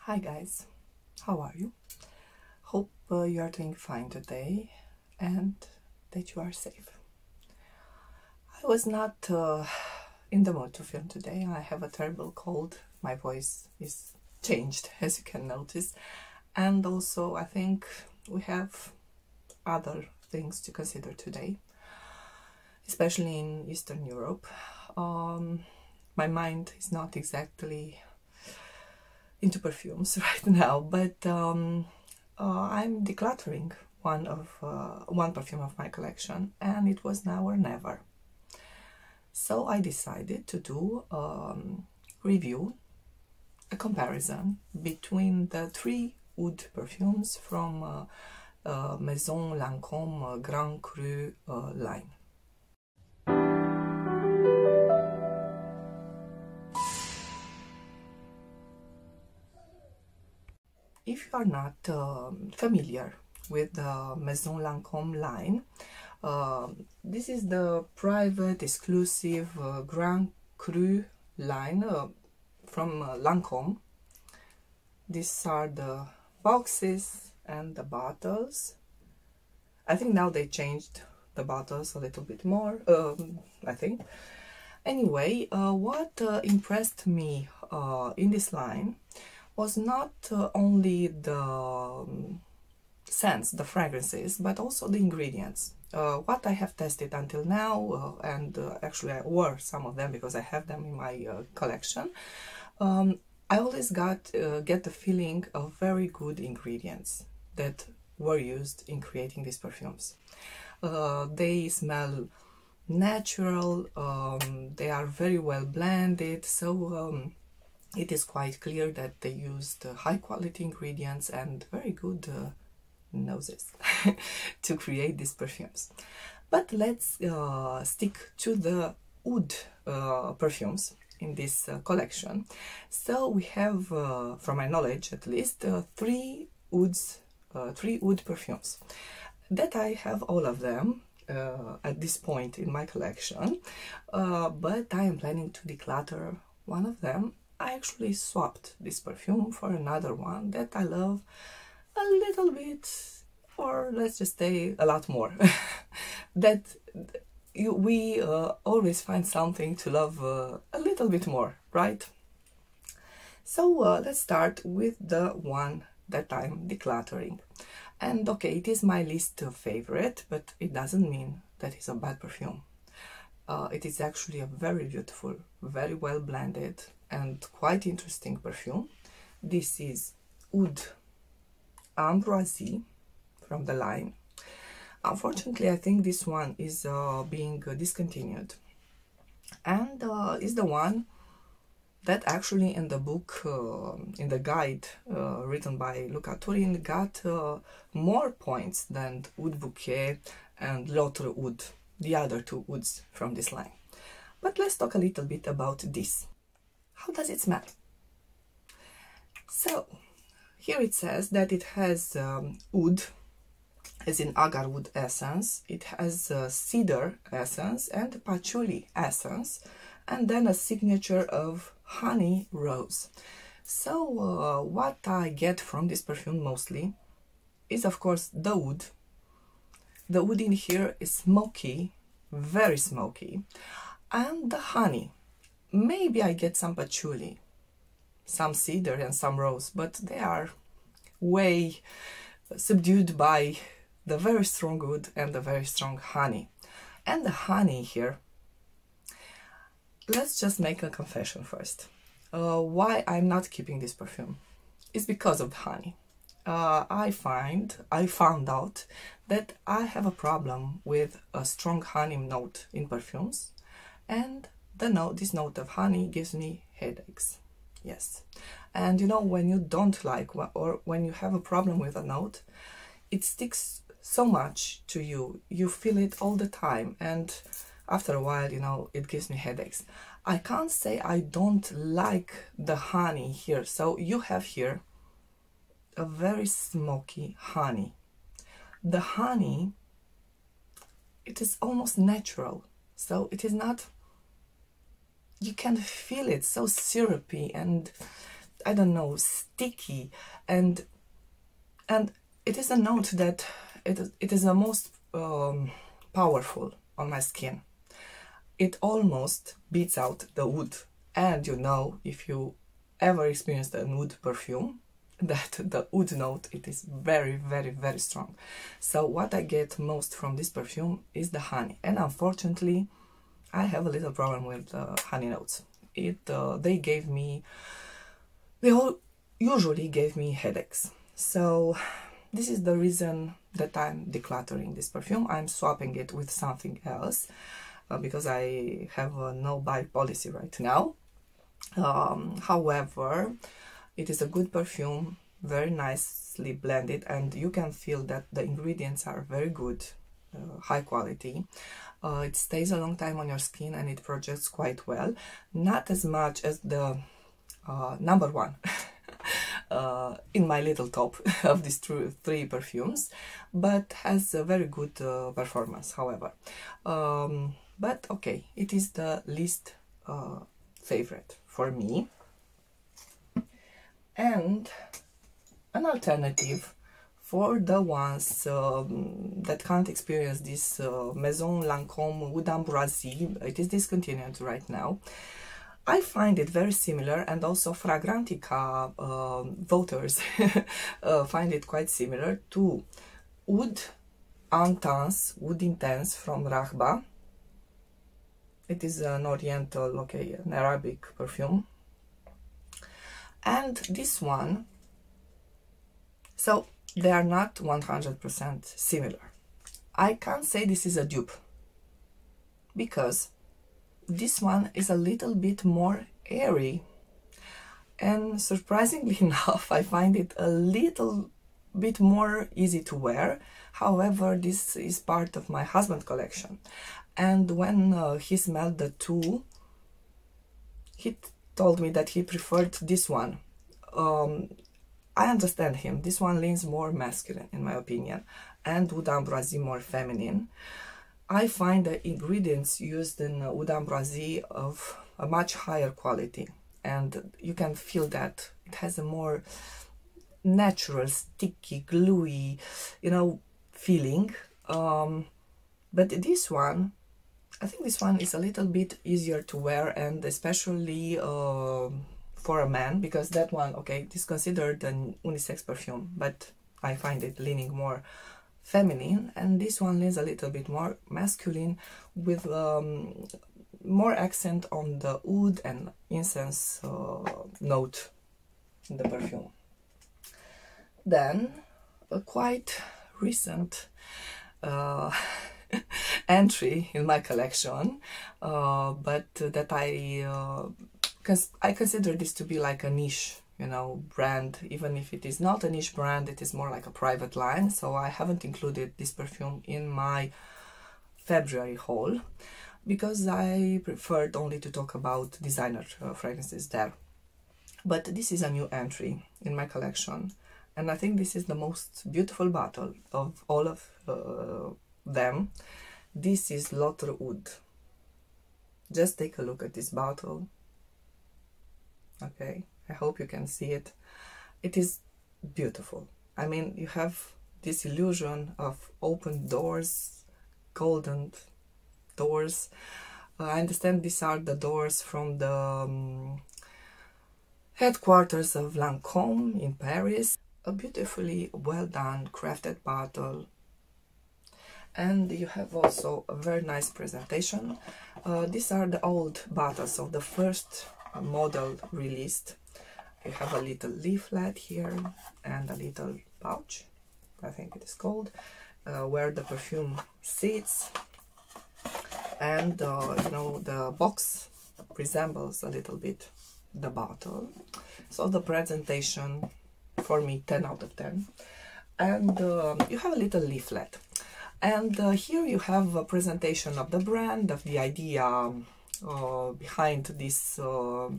Hi guys, how are you? Hope you are doing fine today and that you are safe. I was not in the mood to film today. I have a terrible cold. My voice is changed, as you can notice, and also I think we have other things to consider today, especially in Eastern Europe. My mind is not exactly into perfumes right now, but I'm decluttering one perfume of my collection, and it was now or never. So I decided to do review, a comparison between the three Oud perfumes from Maison Lancome Grand Cru line. If you are not familiar with the Maison Lancome line, this is the private, exclusive Grand Cru line from Lancome. These are the boxes and the bottles. I think now they changed the bottles a little bit more, I think. Anyway, what impressed me in this line was not only the scents, the fragrances, but also the ingredients. What I have tested until now, and actually I wore some of them because I have them in my collection, I always get the feeling of very good ingredients that were used in creating these perfumes. They smell natural, they are very well blended, so it is quite clear that they used high quality ingredients and very good noses to create these perfumes. But let's stick to the Oud perfumes in this collection. So we have, from my knowledge at least, three Oud perfumes. That I have all of them at this point in my collection, but I am planning to declutter one of them. I actually swapped this perfume for another one that I love a little bit, or let's just say a lot more. That we always find something to love a little bit more, right? So let's start with the one that I'm decluttering. And okay, it is my least favorite, but it doesn't mean that it's a bad perfume. It is actually a very beautiful, very well blended and quite interesting perfume. This is Oud Ambroisie from the line. Unfortunately, I think this one is being discontinued, and is the one that actually in the book, in the guide written by Luca Turin, got more points than Oud Bouquet and Autre Oud, the other two Ouds from this line. But let's talk a little bit about this. How does it smell? So here it says that it has oud, as in agar wood essence, it has cedar essence and patchouli essence, and then a signature of honey rose. So what I get from this perfume mostly is, of course, the oud. The oud in here is smoky, very smoky, and the honey. Maybe I get some patchouli, some cedar and some rose, but they are way subdued by the very strong oud and the very strong honey. And the honey here, let's just make a confession first. Why I'm not keeping this perfume is because of the honey. I found out that I have a problem with a strong honey note in perfumes, and this note of honey gives me headaches. Yes, and you know, when you don't like or when you have a problem with a note, it sticks so much to you. You feel it all the time, and after a while, you know, it gives me headaches. I can't say I don't like the honey here. So you have here a very smoky honey. The honey, it is almost natural, so it is not, you can feel it so syrupy, and I don't know, sticky, and it is a note that it is the most powerful on my skin. It almost beats out the oud. And you know, if you ever experienced an oud perfume, that the oud note, it is very, very, very strong. So what I get most from this perfume is the honey, and unfortunately I have a little problem with honey notes. They usually gave me headaches. So this is the reason that I'm decluttering this perfume. I'm swapping it with something else because I have a no buy policy right now. However, it is a good perfume, very nicely blended, and you can feel that the ingredients are very good, high quality. It stays a long time on your skin and it projects quite well. Not as much as the number one in my little top of these three perfumes, but has a very good performance, however. But okay, it is the least favorite for me. And an alternative for the ones that can't experience this Maison Lancome Oud Ambroisie, it is discontinued right now. I find it very similar, and also Fragrantica voters find it quite similar to Oud Intense from Rahba. It is an Oriental, okay, an Arabic perfume. And this one, so they are not 100% similar. I can't say this is a dupe, because this one is a little bit more airy, and surprisingly enough I find it a little bit more easy to wear. However, this is part of my husband's collection, and when he smelled the two, he told me that he preferred this one. I understand him. This one leans more masculine in my opinion, and Oud Ambroisie more feminine. I find the ingredients used in Oud Ambroisie of a much higher quality, and you can feel that it has a more natural, sticky, gluey, you know, feeling. But this one, I think this one is a little bit easier to wear, and especially for a man, because that one, okay, it is considered an unisex perfume, but I find it leaning more feminine, and this one leans a little bit more masculine, with more accent on the oud and incense note in the perfume. Then a quite recent entry in my collection, but that I consider this to be like a niche, you know, brand. Even if it is not a niche brand, it is more like a private line, so I haven't included this perfume in my February haul, because I preferred only to talk about designer fragrances there. But this is a new entry in my collection, and I think this is the most beautiful bottle of all of them. This is Autre Oud. Just take a look at this bottle. Okay, I hope you can see it. It is beautiful. I mean, you have this illusion of open doors, golden doors. I understand these are the doors from the headquarters of Lancome in Paris. A beautifully well done, crafted bottle. And you have also a very nice presentation. These are the old bottles of the first model released. You have a little leaflet here and a little pouch, I think it is called, where the perfume sits, and you know, the box resembles a little bit the bottle. So the presentation, for me, 10 out of 10. And you have a little leaflet, and here you have a presentation of the brand, of the idea behind this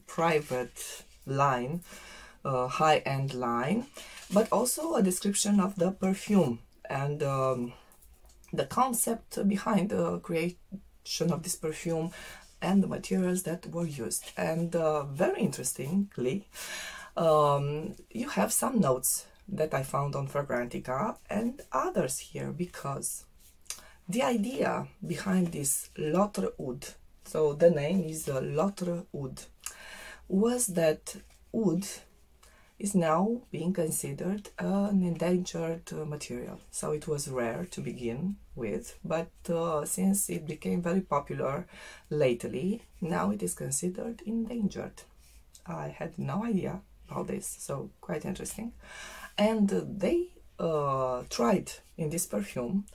private line, high-end line, but also a description of the perfume and the concept behind the creation of this perfume and the materials that were used. And very interestingly, You have some notes that I found on Fragrantica and others here, because the idea behind this Autre Oud, so the name is Autre Oud, was that oud is now being considered an endangered material. So it was rare to begin with, but since it became very popular lately, now it is considered endangered. I had no idea about this, so quite interesting. And they tried in this perfume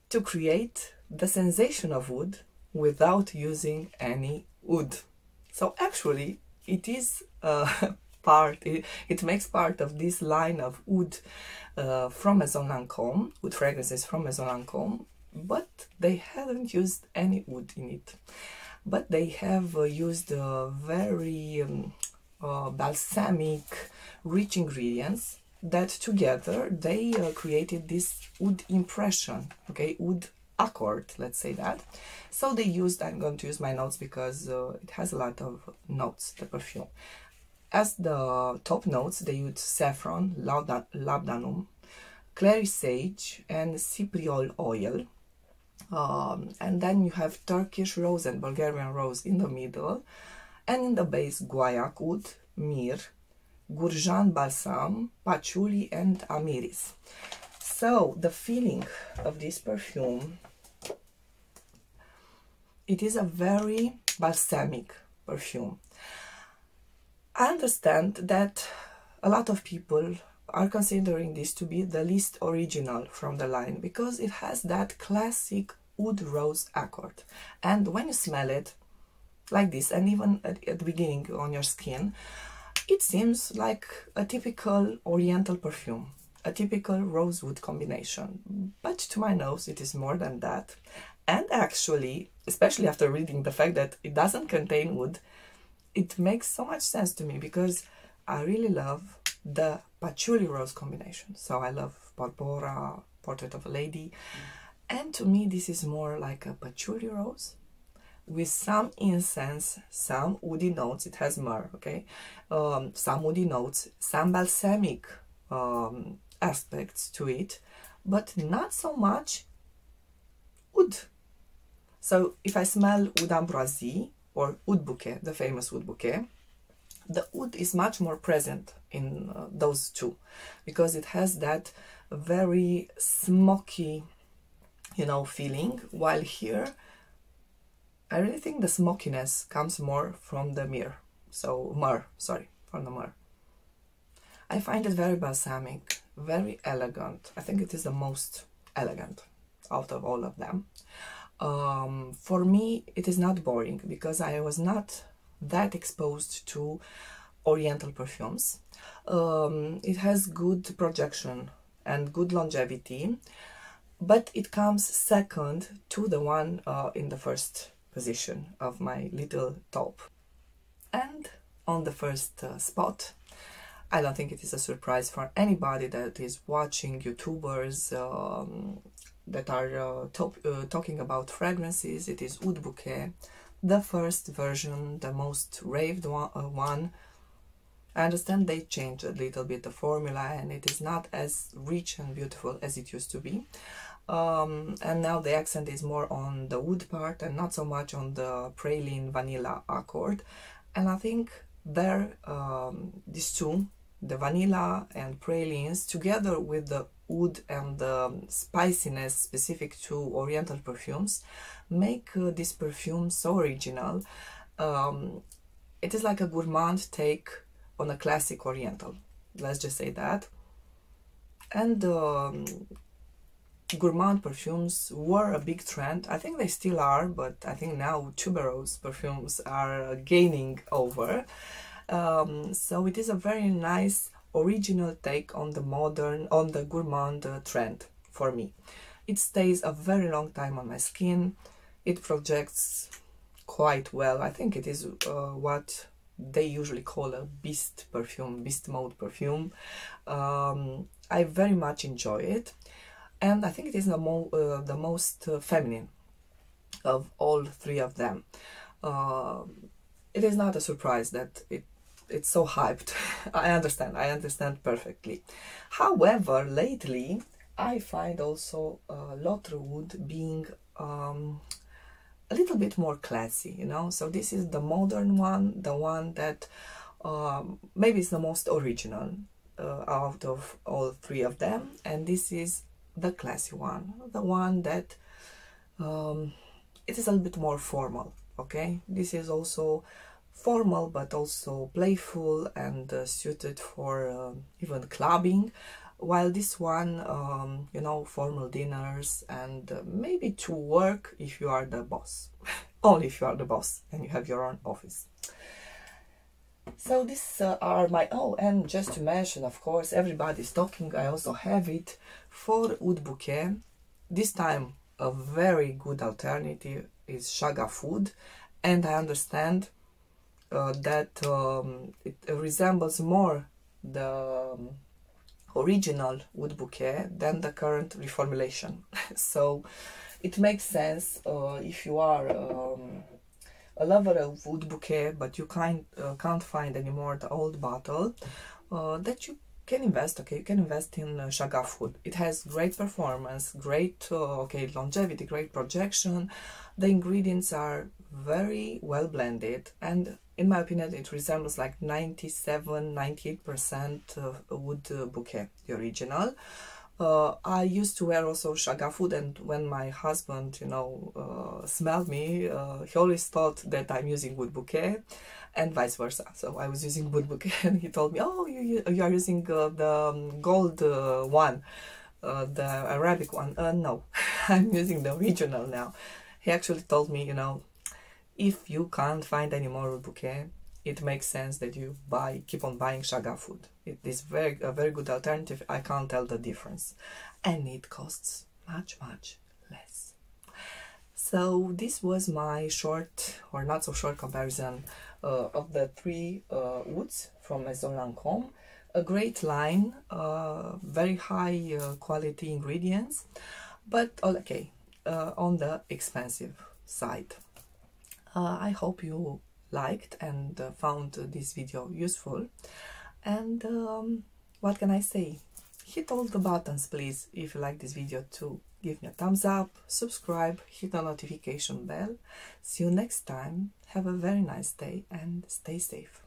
to create the sensation of wood without using any wood. So actually it is it makes part of this line of oud from Maison Lancome, oud fragrances from Maison Lancome, but they haven't used any wood in it. But they have used very balsamic, rich ingredients that together they created this oud impression, okay, oud accord, let's say that. So they used, I'm going to use my notes because it has a lot of notes, the perfume. As the top notes, they used saffron, labdanum, clary sage, and cypriol oil. And then you have Turkish rose and Bulgarian rose in the middle, and in the base guaiac oud, myrrh, gurjan balsam, patchouli, and amiris. So the feeling of this perfume, it is a very balsamic perfume. I understand that a lot of people are considering this to be the least original from the line because it has that classic oud rose accord. And when you smell it like this, and even at the beginning on your skin, it seems like a typical oriental perfume, a typical rosewood combination. But to my nose, it is more than that. And actually, especially after reading the fact that it doesn't contain wood, it makes so much sense to me because I really love the patchouli rose combination. So I love Barbora, Portrait of a Lady. And to me, this is more like a patchouli rose with some incense, some woody notes. It has myrrh, okay? Some woody notes, some balsamic aspects to it, but not so much oud. So if I smell Oud Ambroisie or Oud Bouquet, the famous Oud Bouquet, the oud is much more present in those two because it has that very smoky, you know, feeling, while here I really think the smokiness comes more from the myrrh. From the myrrh. I find it very balsamic, very elegant. I think it is the most elegant out of all of them. For me, it is not boring because I was not that exposed to oriental perfumes. It has good projection and good longevity, but it comes second to the one in the first position of my little top. And on the first spot, I don't think it is a surprise for anybody that is watching YouTubers that are talking about fragrances. It is Oud Bouquet, the first version, the most raved one. I understand they changed a little bit the formula and it is not as rich and beautiful as it used to be. And now the accent is more on the wood part and not so much on the praline vanilla accord. And I think there, these two, the vanilla and pralines, together with the oud and the spiciness specific to oriental perfumes, make this perfume so original. It is like a gourmand take on a classic oriental, let's just say that. And gourmand perfumes were a big trend. I think they still are, but I think now tuberose perfumes are gaining over. So it is a very nice original take on the gourmand trend for me. It stays a very long time on my skin. It projects quite well. I think it is what they usually call a beast perfume, beast mode perfume. I very much enjoy it, and I think it is the most feminine of all three of them. It is not a surprise that it it's so hyped. I understand perfectly. However, lately I find also Autre Oud being a little bit more classy, you know. So this is the modern one, the one that maybe is the most original out of all three of them, and this is the classy one, the one that it is a little bit more formal. Okay, this is also formal but also playful and suited for even clubbing, while this one, you know, formal dinners and maybe to work if you are the boss. Only if you are the boss and you have your own office. So these are my, oh, and just to mention, of course, everybody's talking, I also have it for Oud Bouquet. This time a very good alternative is Chaga food, and I understand that it resembles more the original Oud Bouquet than the current reformulation. So it makes sense if you are a lover of Oud Bouquet but you can't find anymore the old bottle, that you can invest. Okay, you can invest in Chaga food. It has great performance, great okay, longevity, great projection. The ingredients are very well blended, and in my opinion it resembles like 97-98% Oud Bouquet, the original. I used to wear also Chaga food, and when my husband, you know, smelled me, he always thought that I'm using Oud Bouquet, and vice versa. So I was using Oud Bouquet, and he told me, "Oh, you are using the gold one, the Arabic one." No, I'm using the original now. He actually told me, you know, if you can't find any more Oud Bouquet, it makes sense that you keep on buying Chaga food. It is a very good alternative. I can't tell the difference, and it costs much less. So this was my short or not so short comparison of the three woods from Maison Lancome. A great line, very high quality ingredients, but okay, on the expensive side. I hope you liked and found this video useful, and what can I say? Hit all the buttons please if you like this video, to give me a thumbs up, subscribe, hit the notification bell. See you next time. Have a very nice day and stay safe.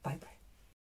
Bye bye.